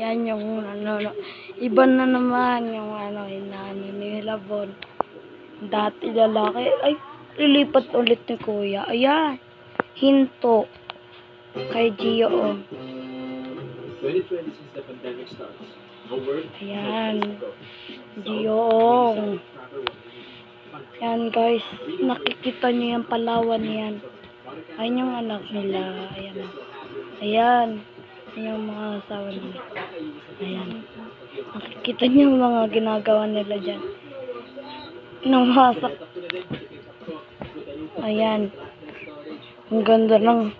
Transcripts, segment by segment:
Yan yung ano, iba na naman yung ano, inaano ni Labon. Dati lalaki, ay, lilipat ulit ni Kuya. Ayan, hinto. Kay Gio. 2020 since the pandemic starts. No work. Ayan. Gio. Yan guys, nakikita niyo yung Palawan yan. Ayan yung anak nila. Ayan. Ayan. Ayan yung mga asawa nila. Ayan. Nakikita niyo yung mga ginagawa nila dyan. Namasak. Ayan. Ang ganda ng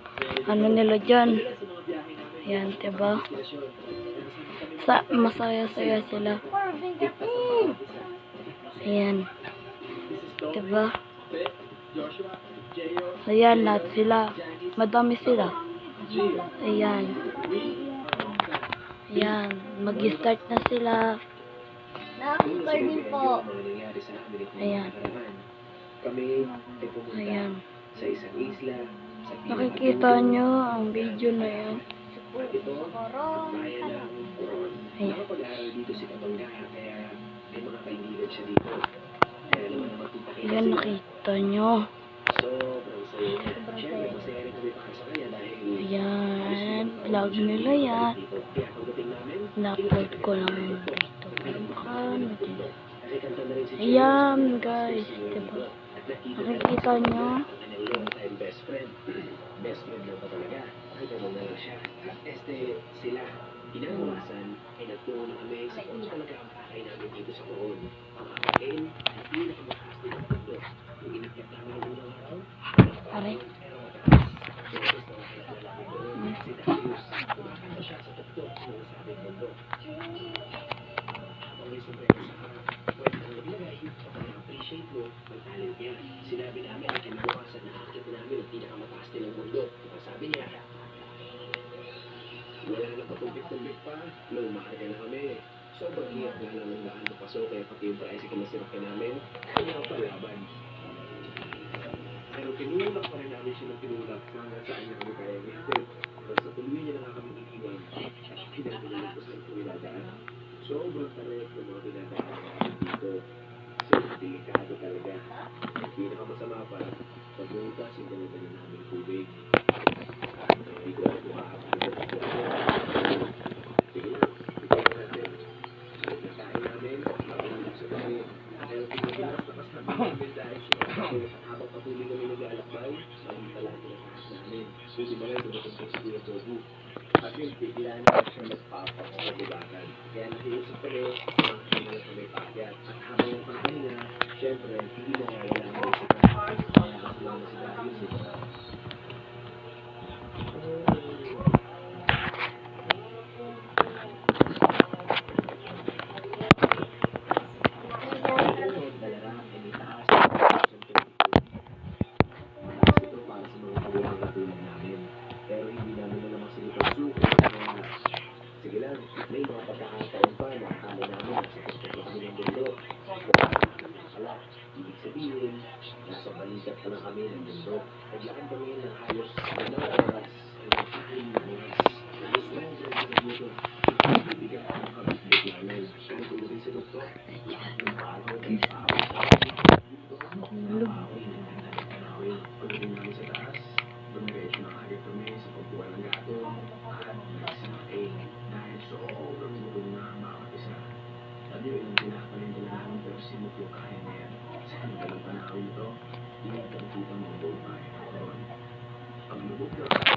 ano nila dyan. Ayan, diba? Masaya-saya sila. Ayan. Diba? Ayan, lahat sila. Madami sila. Ayan. Ayan. Mag-start na sila. Nakaka-learning po. Ayan. Ayan. Sa isang isla. Nakikita nyo ang video na yan. Ayan. Nakapag-aaral dito si Kabangga kaya may mga kaibigan siya dito. Ayan, nakita nyo. Sobrang saya niya. Siyempre, masaya rin kami para sa kanya dahil Ayan. Vlog nila yan. dito. Kaya pagdating namin, Na-upload ko lang dito. Baka natin. kasi kanta na rin si Ayan, guys. Diba? Nakikita nyo. long time best friend. Best friend lang pa talaga. Nakita mo na lang siya. At sila, inabukasan, ay nagtungo na kami sa kung talaga ang pakay namin dito sa Coron. Ang kakain ay pinakamataas din ang mundo. Yung inakyat namin ang unang araw, Aray. si Darius, kumakanta siya sa tuktok ng nasabing mundo. Habang may sombrero sa harap, pwede kang maglagay o appreciate mo ang talent niya. Sinabi namin na kinabukasan na akit namin ang pinakamataas din ng mundo. Sabi niya, wala na patumpik-tumpik pa, lumakarga na kami. Sobrang hirap nga lang ng daan papasok, kaya pati yung tricycle na sinakyan namin, kaya palaban. Pero tinulak pa rin namin siya ng tinulak hanggang saan niya kami kaya i-step. Pero sa tuloy niya na nga kami iniwan, pinagpinagin ko sa ito iladaan. Sobrang tarik ng mga pinagdaan dito. So, delikado talaga. Pinakamasama pa, pagbutas yung dalaga namin tubig. Hindi ko alam kung makakapagod. Sige lang, tignan natin. Nagkakain namin, makamulog sa kami. Dahil pinagilap na mas namin dahil habang patuloy kami nag-aalakbay, samantala tinataas namin. Buti ba lang dumating po si Kuya Tobu. At yun, bigla na siya nagpapak sa bubakan. Kaya nakiusap kami, mga kami pakyat. At habang yung pagkahinga, syempre, hindi mo wala ang musika. Kaya kasama na si Darius. Pero hindi namin na naman sila pagsuko. Sige lang, may mga pagkakataon pa na akala namin sa pagkakataon kami ng mundo. Wala, ibig sabihin, nasa balikat pa lang kami ng mundo. Naglakad kami ng halos 2 oras, ay oras. Ibigyan ko ng kabit-bitlanan. Natulogin sa doktor. Lahat ng palaw ay pagdating namin sa taas, dumiretso na agad kami sa pagkuha ng gato at nagsinakay dahil sobrang gutom na bawat isa. Sabi yun, yung pinapalindala namin pero simot yung kaya na yan. Sa hanggang ng panahon ito, hindi ka nakita mo ang buong kaya. Pag lubog na